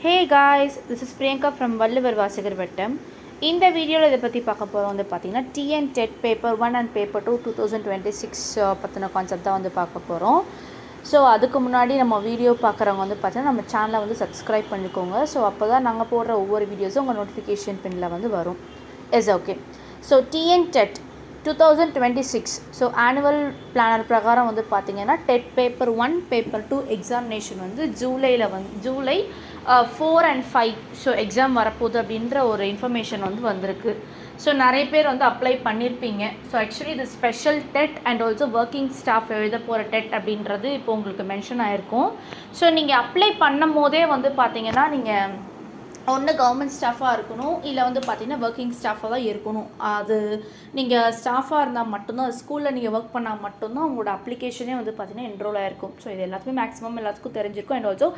Hey guys, this is Priyanka from Valluvar வாசகர் வட்டம். இந்த வீடியோவில் இதை பற்றி பார்க்க போகிறோம் வந்து பார்த்திங்கன்னா TN TET paper 1 and paper 2 2026 பற்றின கான்செப்ட் தான் வந்து பார்க்க போகிறோம். ஸோ அதுக்கு முன்னாடி நம்ம வீடியோ பார்க்குறவங்க வந்து பார்த்தீங்கன்னா நம்ம சேனலை வந்து சப்ஸ்கிரைப் பண்ணிக்கோங்க. ஸோ அப்போ தான் நாங்கள் போடுற ஒவ்வொரு வீடியோஸும் உங்கள் நோட்டிஃபிகேஷன் பின்னில் வந்து வரும். Is okay. So TN TET 2026 so annual planar பிரகாரம் வந்து பார்த்திங்கன்னா டெட் பேப்பர் 1 பேப்பர் 2 எக்ஸாமினேஷன் வந்து ஜூலை 4 and 5 ஸோ எக்ஸாம் வரப்போகுது அப்படின்ற ஒரு இன்ஃபர்மேஷன் வந்து வந்திருக்கு. ஸோ நிறைய பேர் வந்து அப்ளை பண்ணியிருப்பீங்க. ஸோ ஆக்சுவலி இது special dead and also working staff எழுத போகிற டெட் அப்படின்றது இப்போ உங்களுக்கு மென்ஷன் ஆகிருக்கும். ஸோ நீங்கள் அப்ளை பண்ணும் போதே வந்து பார்த்தீங்கன்னா நீங்கள் ஒன்று கவர்மெண்ட் ஸ்டாஃபாக இருக்கணும், இல்லை வந்து பார்த்திங்கன்னா ஒர்க்கிங் ஸ்டாஃபாக தான் இருக்கணும். அது நீங்கள் ஸ்டாஃபாக இருந்தால் மட்டும்தான், ஸ்கூலில் நீங்கள் ஒர்க் பண்ணால் மட்டும்தான் உங்களோட அப்ளிகேஷனே வந்து பார்த்திங்கன்னா என்ரோல் ஆகிருக்கும். ஸோ இது எல்லாத்துக்குமே மேக்ஸிமம் எல்லாத்துக்கும் தெரிஞ்சிருக்கும். அண்ட் ஆல்சோ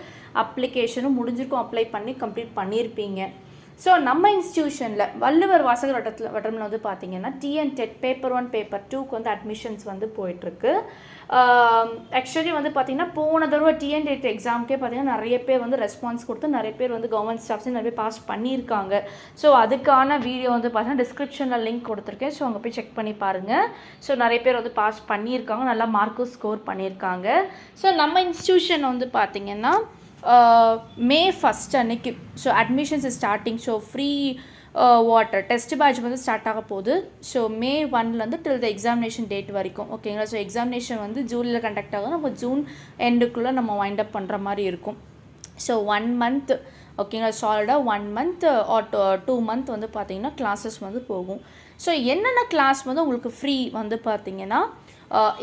அப்ளிகேஷனும் முடிஞ்சிருக்கும், அப்ளை பண்ணி கம்ப்ளீட் பண்ணியிருப்பீங்க. ஸோ நம்ம இன்ஸ்டியூஷனில் வள்ளுவர் வாசகர் வட்டத்தில் வந்து பார்த்திங்கன்னா TN TET பேப்பர் 1 பேப்பர் 2க்கு வந்து அட்மிஷன்ஸ் வந்து போயிட்டுருக்கு. ஆக்சுவலி வந்து பார்த்திங்கன்னா போன தடவை TN TET எக்ஸாமுக்கே பார்த்திங்கன்னா நிறைய பேர் வந்து ரெஸ்பான்ஸ் கொடுத்து நிறைய பேர் வந்து கவர்மெண்ட் ஸ்டாஃப்ஸே நிறைய பேர் பாஸ் பண்ணியிருக்காங்க. ஸோ அதுக்கான வீடியோ வந்து பார்த்திங்கன்னா டிஸ்கிரிப்ஷனில் லிங்க் கொடுத்துருக்கேன். ஸோ அங்கே போய் செக் பண்ணி பாருங்கள். ஸோ நிறைய பேர் வந்து பாஸ் பண்ணியிருக்காங்க, நல்லா மார்க்கும் ஸ்கோர் பண்ணியிருக்காங்க. ஸோ நம்ம இன்ஸ்டியூஷன் வந்து பார்த்திங்கன்னா May 1 அன்னைக்கு so admissions starting. So free water test batch வந்து ஸ்டார்ட் ஆக போகுது. So May 1 till the examination date வரைக்கும். ஓகேங்களா. ஸோ எக்ஸாமினேஷன் வந்து ஜூனில் கண்டக்ட் ஆகும். நம்ம ஜூன் எண்டுக்குள்ளே நம்ம வைண்ட் அப் பண்ணுற மாதிரி இருக்கும். ஸோ 1 month ஓகேங்களா, சாலிடாக 1 month ஆர் 2 month வந்து பார்த்திங்கன்னா கிளாஸஸ் வந்து போகும். ஸோ என்னென்ன கிளாஸ் வந்து உங்களுக்கு ஃப்ரீ வந்து பார்த்திங்கன்னா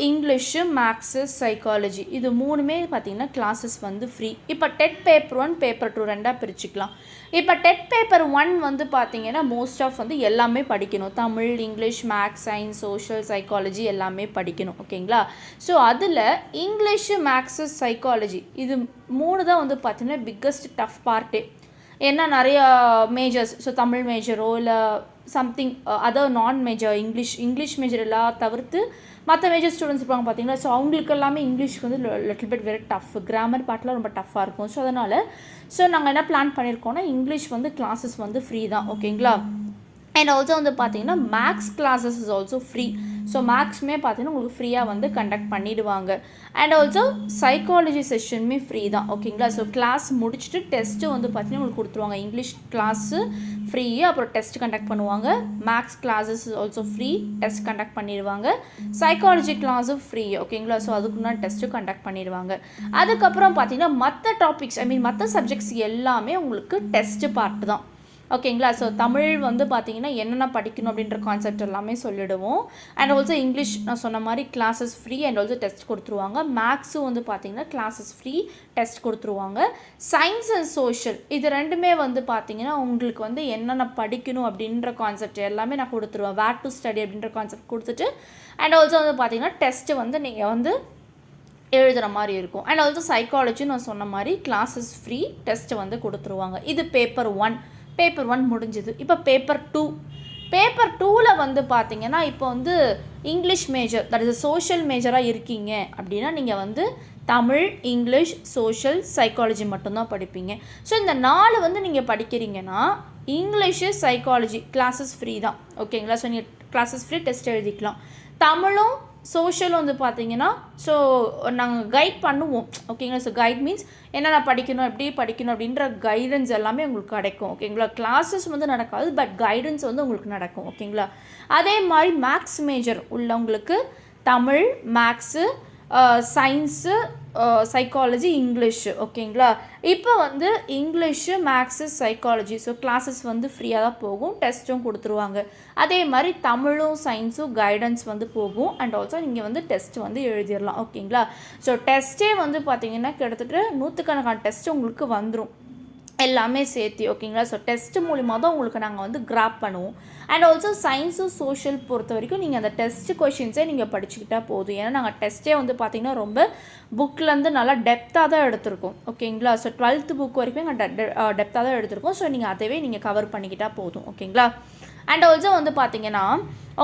இங்கிலீஷு, மேக்ஸு, சைக்காலஜி இது மூணுமே பார்த்திங்கன்னா கிளாஸஸ் வந்து ஃப்ரீ. இப்போ டெட் பேப்பர் 1 பேப்பர் 2 ரெண்டாக பிரிச்சுக்கலாம். இப்போ டெட் பேப்பர் 1 வந்து பார்த்திங்கன்னா மோஸ்ட் ஆஃப் வந்து எல்லாமே படிக்கணும். Tamil, English, maths, science, social, psychology எல்லாமே படிக்கணும். ஓகேங்களா. ஸோ அதில் இங்கிலீஷு, மேக்ஸு, சைக்காலஜி இது 3 தான் வந்து பார்த்திங்கன்னா பிக்கஸ்ட் டஃப் பார்ட்டே. ஏன்னா நிறையா மேஜர்ஸ், ஸோ தமிழ் மேஜரோ இல்லை சம்திங் அதர் நான் மேஜர் இங்கிலீஷ் மேஜர் எல்லாம் தவிர்த்து மற்ற மேஜர் ஸ்டூடெண்ட்ஸ் இருப்பாங்க பார்த்தீங்களா. ஸோ அவங்களுக்கு எல்லாமே இங்கிலீஷ்க்கு வந்து little bit very tough, grammar பார்ட்லாம் ரொம்ப டஃப்பாக இருக்கும். ஸோ அதனால் நாங்கள் என்ன பிளான் பண்ணியிருக்கோன்னா இங்கிலீஷ் வந்து கிளாஸஸ் வந்து ஃப்ரீ தான். ஓகேங்களா. அண்ட் ஆல்சோ வந்து பார்த்தீங்கன்னா maths classes is also free. So மேக்ஸுமே பார்த்தீங்கன்னா உங்களுக்கு ஃப்ரீயாக வந்து கண்டக்ட் பண்ணிவிடுவாங்க. அண்ட் ஆல்சோ சைக்காலஜி செஷனுமே ஃப்ரீ தான். ஓகேங்களா. ஸோ கிளாஸ் முடிச்சுட்டு டெஸ்ட்டு வந்து பார்த்தீங்கன்னா உங்களுக்கு கொடுத்துருவாங்க. இங்கிலீஷ் கிளாஸு ஃப்ரீ, அப்புறம் டெஸ்ட் கண்டக்ட் பண்ணுவாங்க. Maths classes also free, test conduct பண்ணிடுவாங்க. சைக்காலஜி கிளாஸும் ஃப்ரீ. ஓகேங்களா. ஸோ அதுக்கு முன்னாடி டெஸ்ட்டும் கண்டக்ட் பண்ணிடுவாங்க. அதுக்கப்புறம் பார்த்தீங்கன்னா மற்ற டாபிக்ஸ் மற்ற சப்ஜெக்ட்ஸ் எல்லாமே உங்களுக்கு டெஸ்ட்டு பார்ட்டு தான். ஓகேங்களா. ஸோ தமிழ் வந்து பார்த்திங்கன்னா என்னென்ன படிக்கணும் அப்படின்ற கான்செப்ட் எல்லாமே சொல்லிடுவோம். அண்ட் ஆல்சோ இங்கிலீஷ் நான் சொன்ன மாதிரி classes free and also test கொடுத்துருவாங்க. மேக்ஸும் வந்து பார்த்திங்கன்னா கிளாஸஸ் ஃப்ரீ, டெஸ்ட் கொடுத்துருவாங்க. சயின்ஸ் அண்ட் சோஷியல் இது ரெண்டுமே வந்து பார்த்திங்கன்னா உங்களுக்கு வந்து என்னென்ன படிக்கணும் அப்படின்ற கான்செப்ட் எல்லாமே நான் கொடுத்துருவேன். வேர் டு ஸ்டடி அப்படின்ற கான்செப்ட் கொடுத்துட்டு அண்ட் ஆல்சோ வந்து பார்த்திங்கன்னா டெஸ்ட்டு வந்து நீங்கள் வந்து எழுதுகிற மாதிரி இருக்கும். அண்ட் ஆல்சோ சைக்காலஜி நான் சொன்ன மாதிரி கிளாஸஸ் ஃப்ரீ, டெஸ்ட்டு வந்து கொடுத்துருவாங்க. இது பேப்பர் 1. பேப்பர் 1 முடிஞ்சுது. இப்போ பேப்பர் 2. பேப்பர் 2ல் வந்து பார்த்திங்கன்னா இப்போ வந்து English major, that is social மேஜராக இருக்கீங்க அப்படின்னா நீங்கள் வந்து தமிழ், இங்கிலீஷ், சோஷியல், சைக்காலஜி மட்டும்தான் படிப்பீங்க. ஸோ இந்த 4 வந்து நீங்கள் படிக்கிறீங்கன்னா இங்கிலீஷு, சைக்காலஜி கிளாஸஸ் ஃப்ரீ தான். ஓகேங்களா. ஸோ நீங்கள் கிளாஸஸ் ஃப்ரீ, டெஸ்ட் எழுதிக்கலாம். தமிழும் சோஷியலும் வந்து பார்த்திங்கன்னா ஸோ நாங்கள் கைட் பண்ணுவோம். ஓகேங்களா. ஸோ கைட் மீன்ஸ் என்னென்ன படிக்கணும், எப்படி படிக்கணும் அப்படின்ற கைடன்ஸ் எல்லாமே உங்களுக்கு கிடைக்கும். ஓகேங்களா. கிளாஸஸ் வந்து நடக்காது, பட் கைடன்ஸ் வந்து உங்களுக்கு நடக்கும். ஓகேங்களா. அதே மாதிரி மேக்ஸ் மேஜர் உள்ளவங்களுக்கு Tamil, maths, science, psychology, English. ஓகேங்களா. இப்போ வந்து English, maths, psychology so classes வந்து ஃப்ரீயாக தான் போகும், டெஸ்ட்டும் கொடுத்துருவாங்க. அதே மாதிரி தமிழும் சயின்ஸும் கைடன்ஸ் வந்து போகும். அண்ட் ஆல்சோ நீங்கள் வந்து டெஸ்ட் வந்து எழுதிடலாம். ஓகேங்களா. ஸோ டெஸ்ட்டே வந்து பார்த்திங்கன்னா கிட்டத்தட்ட 100கணக்கான டெஸ்ட்டு உங்களுக்கு வந்துடும் எல்லாமே சேர்த்து. ஓகேங்களா. ஸோ டெஸ்ட் மூலிமா தான் உங்களுக்கு நாங்கள் வந்து கிராப் பண்ணுவோம். அண்ட் ஆல்சோ சயின்ஸும் சோஷியல் பொறுத்த வரைக்கும் நீங்கள் அந்த டெஸ்ட் கொஷின்ஸே நீங்கள் படிச்சுக்கிட்டால் போதும். ஏன்னா நாங்கள் டெஸ்ட்டே வந்து பார்த்திங்கன்னா ரொம்ப புக்லேருந்து நல்லா டெப்த்தாக தான் எடுத்திருக்கோம். ஓகேங்களா. ஸோ 12th புக் வரைக்கும் நாங்கள் டெப்த்தாக தான் எடுத்திருக்கோம். ஸோ நீங்கள் அதவே நீங்கள் கவர் பண்ணிக்கிட்டால் போதும். ஓகேங்களா. அண்ட் ஆல்சோ வந்து பார்த்திங்கன்னா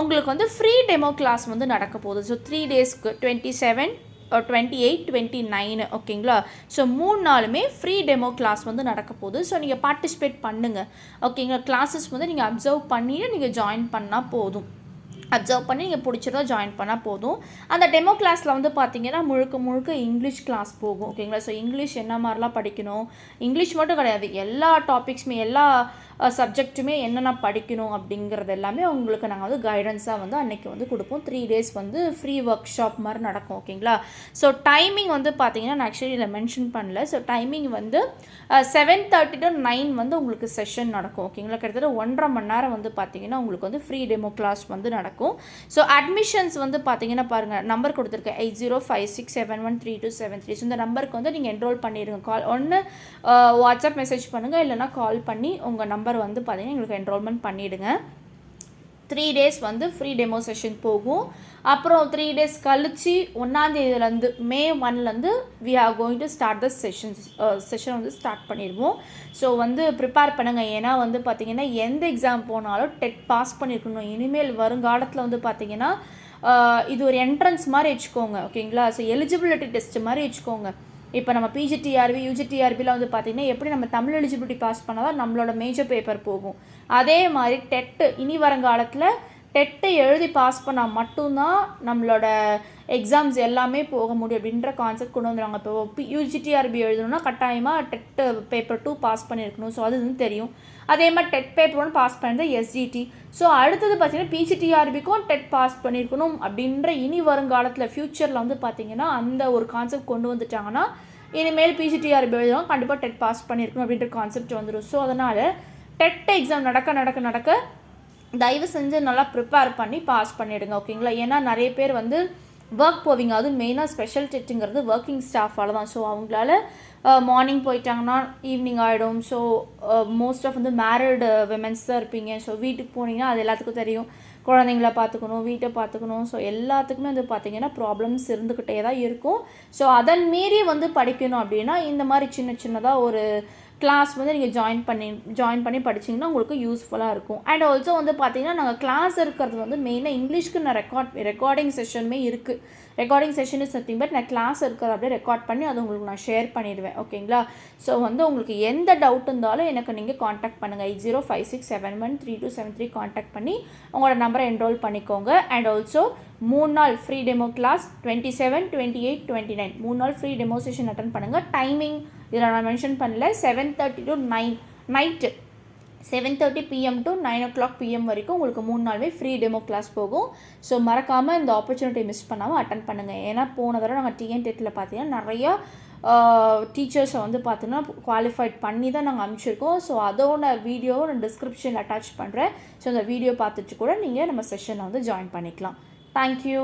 உங்களுக்கு வந்து ஃப்ரீ டெமோ கிளாஸ் வந்து நடக்க போகுது. ஸோ 3 days 27, 28, 29 ஓகேங்களா. ஸோ 3 நாளுமே ஃப்ரீ டெமோ கிளாஸ் வந்து நடக்க போகுது. ஸோ நீங்கள் பார்ட்டிசிபேட் பண்ணுங்கள் ஓகேங்களா. கிளாஸஸ் வந்து நீங்கள் அப்சர்வ் பண்ணிவிட்டு நீங்கள் ஜாயின் பண்ணால் போதும். அப்சர்வ் பண்ணி நீங்கள் பிடிச்சதோ ஜாயின் பண்ணால் போதும். அந்த டெமோ கிளாஸில் வந்து பார்த்தீங்கன்னா முழுக்க இங்கிலீஷ் கிளாஸ் போகும் ஓகேங்களா. ஸோ இங்கிலீஷ் என்ன மாதிரிலாம் படிக்கணும், இங்கிலீஷ் மட்டும் கிடையாது, எல்லா டாபிக்ஸுமே எல்லா சப்ஜெக்ட்டுமே என்னென்ன படிக்கணும் அப்படிங்கிறது எல்லாமே உங்களுக்கு நாங்கள் வந்து கைடன்ஸாக வந்து அன்றைக்கி வந்து கொடுப்போம். 3 days வந்து ஃப்ரீ ஒர்க் ஷாப் மாதிரி நடக்கும் ஓகேங்களா. ஸோ டைமிங் வந்து பார்த்தீங்கன்னா நான் ஆக்சுவலி இதில் மென்ஷன் பண்ணல. ஸோ டைமிங் வந்து 7:30 to 9 வந்து உங்களுக்கு செஷன் நடக்கும் ஓகேங்களா. கிட்டத்தட்ட 1.5 மணி நேரம் வந்து பார்த்தீங்கன்னா உங்களுக்கு வந்து ஃப்ரீ டெமோ கிளாஸ் வந்து நடக்கும். ஸோ அட்மிஷன்ஸ் வந்து பார்த்தீங்கன்னா பாருங்கள், நம்பர் கொடுத்துருக்கேன் 8056713273. ஸோ இந்த நம்பருக்கு வந்து நீங்கள் என்ரோல் பண்ணிடுங்க. கால் ஒன்று வாட்ஸ்அப் மெசேஜ் பண்ணுங்கள், இல்லைனா கால் பண்ணி உங்கள் நம்பர் வந்து பார்த்தீங்கன்னா எங்களுக்கு என்ரோல்மெண்ட் பண்ணிவிடுங்க. 3 days வந்து ஃப்ரீ டெமோ செஷன் போகும். அப்புறம் 3 days கழிச்சு 1ஆம் தேதியிலேருந்து May 1 we are going to start the session வந்து ஸ்டார்ட் பண்ணிடுவோம். ஸோ வந்து ப்ரிப்பேர் பண்ணுங்கள். ஏன்னா வந்து பார்த்திங்கன்னா எந்த எக்ஸாம் போனாலும் டெட் பாஸ் பண்ணியிருக்கணும். இனிமேல் வருங்காலத்தில் வந்து பார்த்திங்கன்னா இது ஒரு என்ட்ரன்ஸ் மாதிரி வச்சுக்கோங்க ஓகேங்களா. ஸோ எலிஜிபிலிட்டி டெஸ்ட் மாதிரி வச்சுக்கோங்க. இப்போ நம்ம பிஜிடிஆர்பி யூஜிடிஆர்பியில் வந்து பார்த்திங்கன்னா எப்படி நம்ம தமிழ் எலிஜிபிலிட்டி பாஸ் பண்ணால் தான் நம்மளோட மேஜர் பேப்பர் போகும். அதே மாதிரி டெட்டு இனி வருங்காலத்தில் டெட்டை எழுதி பாஸ் பண்ணால் மட்டும்தான் நம்மளோட எக்ஸாம்ஸ் எல்லாமே போக முடியும் அப்படின்ற கான்செப்ட் கொண்டு வந்துடுவாங்க. இப்போ யூஜிடிஆர்பி எழுதணும்னா கட்டாயமாக டெட்டு பேப்பர் 2 பாஸ் பண்ணியிருக்கணும். ஸோ அது வந்து தெரியும். அதே மாதிரி டெட் பேப்பர் 1 பாஸ் பண்ணியிருந்தா எஸ்ஜிடி. ஸோ அடுத்தது பார்த்திங்கன்னா பிஜிடிஆர்பிக்கும் டெட் பாஸ் பண்ணியிருக்கணும் அப்படின்ற இனி வருங்காலத்தில் ஃப்யூச்சரில் வந்து பார்த்திங்கன்னா அந்த ஒரு கான்செப்ட் கொண்டு வந்துட்டாங்கன்னா இனிமேல் பிஜிடிஆர்பி எழுதணும் கண்டிப்பாக டெட் பாஸ் பண்ணியிருக்கணும் அப்படின்ற கான்செப்ட் வந்துடும். ஸோ அதனால் டெட் எக்ஸாம் நடக்க தயவு செஞ்சு நல்லா ப்ரிப்பேர் பண்ணி பாஸ் பண்ணிவிடுங்க ஓகேங்களா. ஏன்னா நிறைய பேர் வந்து ஒர்க் போவீங்க, அதுவும் மெயினாக ஸ்பெஷல் டெட்டுங்கிறது ஒர்க்கிங் ஸ்டாஃபால் தான். ஸோ அவங்களால மார்னிங் போயிட்டாங்கன்னா ஈவினிங் ஆகிடும். ஸோ மோஸ்ட் ஆஃப் வந்து மேரிடு விமென்ஸ் தான் இருப்பீங்க. ஸோ வீட்டுக்கு போனீங்கன்னா அது எல்லாத்துக்கும் தெரியும், குழந்தைங்கள பார்த்துக்கணும், வீட்டை பார்த்துக்கணும். ஸோ எல்லாத்துக்குமே வந்து பார்த்திங்கன்னா ப்ராப்ளம்ஸ் இருந்துக்கிட்டே தான் இருக்கும். ஸோ அதன் மீறி வந்து படிக்கணும் அப்படின்னா இந்த மாதிரி சின்னதாக ஒரு கிளாஸ் வந்து நீங்கள் ஜாயின் பண்ணி படிச்சிங்கன்னா உங்களுக்கு யூஸ்ஃபுல்லாக இருக்கும். அண்ட் ஆல்சோ வந்து பார்த்திங்கன்னா நாங்கள் கிளாஸ் இருக்கிறது வந்து மெயினாக இங்கிலீஷ்க்கு நான் ரெக்கார்டிங் செஷனுமே இருக்குது. Recording session is nothing but நான் கிளாஸ் இருக்கிறத அப்படியே ரெக்கார்ட் பண்ணி அதை உங்களுக்கு நான் ஷேர் பண்ணிடுவேன் ஓகேங்களா. ஸோ வந்து உங்களுக்கு எந்த டவுட் இருந்தாலும் எனக்கு நீங்கள் காண்டாக்ட் பண்ணுங்கள். 8056713273 காண்டாக்ட் பண்ணி உங்களோட நம்பரை என்ரோல் பண்ணிக்கோங்க. அண்ட் ஆல்சோ 3 நாள் ஃப்ரீ டெமோ கிளாஸ் 27, 28, 29 3 நாள் ஃப்ரீ டெமோ செஷன் அட்டன் பண்ணுங்கள். டைமிங் இதில் நான் மென்ஷன் பண்ணல. 7:30 to 9 night 7:30 PM to 9 o'clock PM வரைக்கும் உங்களுக்கு 3 நாளுமே ஃப்ரீ டெமோ கிளாஸ் போகும். ஸோ மறக்காமல் இந்த ஆப்பர்ச்சுனிட்டி மிஸ் பண்ணாமல் அட்டன் பண்ணுங்கள். ஏன்னா போன தடவை நாங்கள் டிஎன் டெட்டில் பார்த்தீங்கன்னா நிறையா டீச்சர்ஸை வந்து பார்த்தீங்கன்னா குவாலிஃபைட் பண்ணி தான் நாங்கள் அனுப்பிச்சிருக்கோம். ஸோ அதோட வீடியோவை நான் டிஸ்கிரிப்ஷனில் அட்டாச் பண்ணுறேன். ஸோ அந்த வீடியோ பார்த்துட்டு கூட நீங்கள் நம்ம செஷனில் வந்து ஜாயின் பண்ணிக்கலாம். தேங்க்யூ.